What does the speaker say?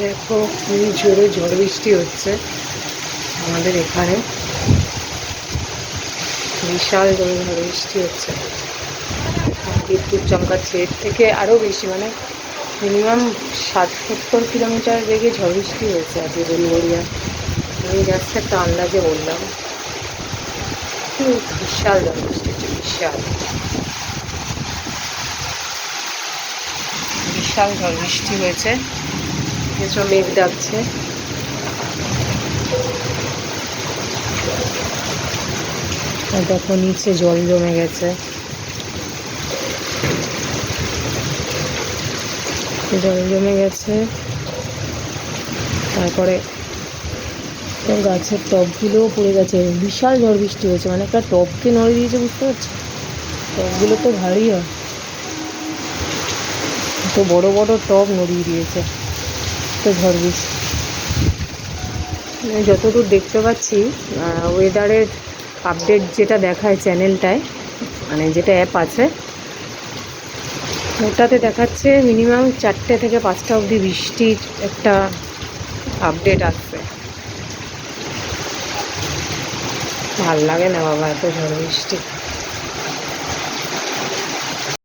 দেখো খুবই জোরে ঝড় বৃষ্টি হচ্ছে আমাদের এখানে, বিশাল জোরে ঝড় বৃষ্টি হচ্ছে। বিদ্যুৎ চমকাচ্ছে, এর থেকে আরও বেশি, মানে মিনিমাম 60-70 কিলোমিটার বেগে ঝড় বৃষ্টি হয়েছে আজকে বেলগড়িয়া। আমি জাস্ট একটা আন্দাজে বললাম। বিশাল ঝড় বৃষ্টি হচ্ছে, বিশাল বিশাল ঝড় বৃষ্টি হয়েছে। এসব মেঘ ডাকছে। দেখো নিচে জল জমে গেছে, জল জমে গেছে। তারপরে গাছের টবগুলোও পড়ে গেছে। বিশাল ঝড় বৃষ্টি হয়েছে, মানে একটা টবকে নড়ে দিয়েছে, বুঝতে পারছি। টবগুলো তো ভারী হয়, তো বড় বড় টব নড়িয়ে দিয়েছে তো ঝড় বৃষ্টি। যতদূর দেখতে পাচ্ছি ওয়েদারের আপডেট যেটা দেখায় চ্যানেলটায়, মানে যেটা অ্যাপ আছে ওটাতে দেখাচ্ছে মিনিমাম 4টে থেকে 5টা অবধি বৃষ্টির একটা আপডেট আসছে। ভাল লাগে না বাবা এত ঝড় বৃষ্টি।